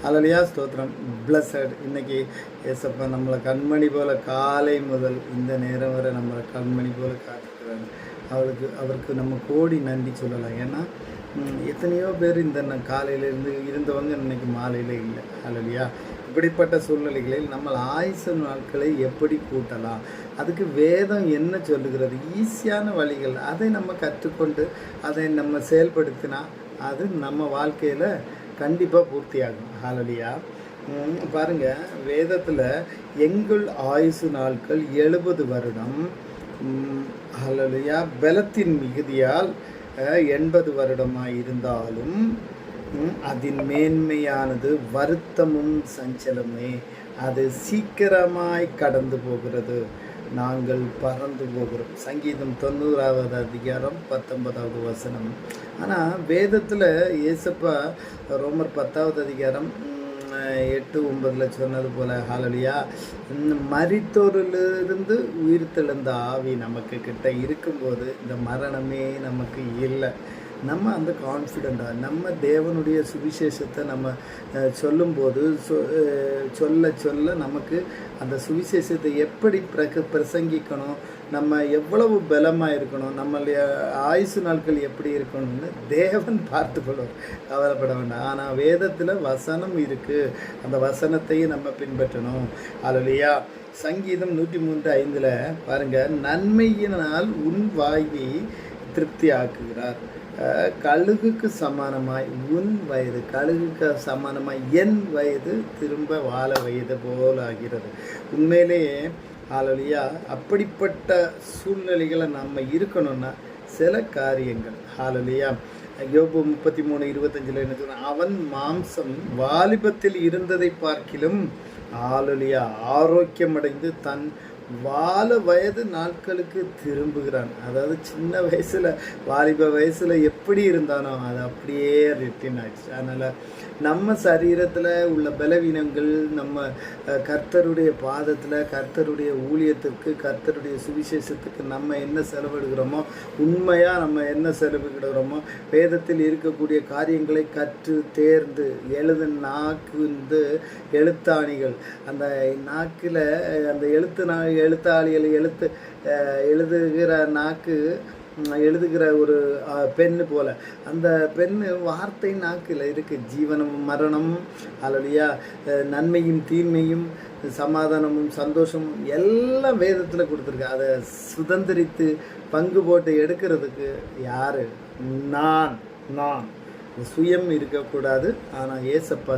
அல்லேலூயா ஸ்தோத்திரம். பிளஸட். இன்னைக்கு ஏசப்பா நம்மளை கண்மணி போல காலை முதல் இந்த நேரம் வரை நம்மளை கண்மணி போல காத்துக்கிறாங்க. அவருக்கு நம்ம கோடி நன்றி சொல்லலாம். ஏன்னா எத்தனையோ பேர் இந்த காலையிலேருந்து இருந்தவங்க இன்னைக்கு மாலையில் இல்லை. அல்லேலூயா. இப்படிப்பட்ட சூழ்நிலைகளில் நம்ம ஆயுசு நாட்களை எப்படி கூட்டலாம், அதுக்கு வேதம் என்ன சொல்லுகிறது, ஈஸியான வழிகள், அதை நம்ம கற்றுக்கொண்டு அதை நம்ம செயல்படுத்தினா அது நம்ம வாழ்க்கையில் கண்டிப்பாக பூர்த்தியாகும். ஹல்லேலூயா. பாருங்கள், வேதத்தில் எங்கள் ஆயுசு நாட்கள் 70 வருடம், ஹல்லேலூயா, பலத்தின் மிகுதியால் 80 வருடமாக இருந்தாலும் அதன் மேன்மையானது வருத்தமும் சஞ்சலமே, அது சீக்கிரமாய் கடந்து போகிறது, நாங்கள் பறந்து போகிறோம். சங்கீதம் 90வது அதிகாரம் 19வது வசனம். ஆனால் வேதத்தில் ஏசப்பா ரோமர் 10வது அதிகாரம் 8-9 சொன்னது போல், ஹல்லேலூயா, மரித்தோரிலிருந்து உயிர்த்தெழுந்த ஆவி நமக்கு கிட்ட இருக்கும்போது இந்த மரணமே நமக்கு இல்லை. நம்ம அந்த கான்ஃபிடெண்ட்டாக நம்ம தேவனுடைய சுவிசேஷத்தை நம்ம சொல்லும்போது சொல்ல சொல்ல நமக்கு அந்த சுவிசேஷத்தை எப்படி பிரசங்கிக்கணும், நம்ம எவ்வளவு பலமாக இருக்கணும், நம்மளுடைய ஆயுசு நாட்கள் எப்படி இருக்கணும்னு தேவன் பார்த்துக்கொள்வார். கவலைப்பட வேண்டாம். ஆனால் வேதத்தில் வசனம் இருக்குது, அந்த வசனத்தையும் நம்ம பின்பற்றணும். அல்லேலூயா. சங்கீதம் 103:5 பாருங்கள், நன்மையினால் உன் வாயை திருப்தி ஆக்குகிறார், கழுகுக்கு சமானமாய் உன் வயது, கழுகுக்கு சமானமாய் என் வயது திரும்ப வாழ வயது போல் ஆகிறது. உண்மையிலேயே ஹல்லேலூயா, அப்படிப்பட்ட சூழ்நிலைகளை நம்ம இருக்கணும்னா சில காரியங்கள், ஹல்லேலூயா, யோபு 33:25 என்ன சொன்ன, அவன் மாம்சம் வாலிபத்தில் இருந்ததை பார்க்கிலும், ஹல்லேலூயா, ஆரோக்கியமடைந்து தன் வாழ வயது நாட்களுக்கு திரும்புகிறான். அதாவது சின்ன வயசில் வாலிப வயசில் எப்படி இருந்தானோ அது அப்படியே ரிட்டர்ன் ஆயிடுச்சு. அதனால் நம்ம சரீரத்தில் உள்ள பலவீனங்கள் நம்ம கர்த்தருடைய பாதத்தில், கர்த்தருடைய ஊழியத்திற்கு, கர்த்தருடைய சுவிசேஷத்துக்கு நம்ம என்ன செலவிடுகிறோமோ, உண்மையாக நம்ம என்ன செலவிடுகிறோமோ, வேதத்தில் இருக்கக்கூடிய காரியங்களை கற்று தேர்ந்து எழுத நாக்கு எழுத்தாணிகள், அந்த நாக்கில் அந்த எழுத்தாளிகள் எழுதுகிற நாக்கு எழுதுகிற ஒரு பெண்ணு போல், அந்த பெண்ணு வார்த்தை நாக்கில் இருக்குது. ஜீவனும் மரணம், அல்லேலூயா, நன்மையும் தீமையும், சமாதானமும் சந்தோஷமும் எல்லாம் வேதத்தில் கொடுத்துருக்கு. அதை சுதந்திரித்து பங்கு போட்டு எடுக்கிறதுக்கு யார்? நான் சுயம் இருக்கக்கூடாது. ஆனால் ஏசப்பா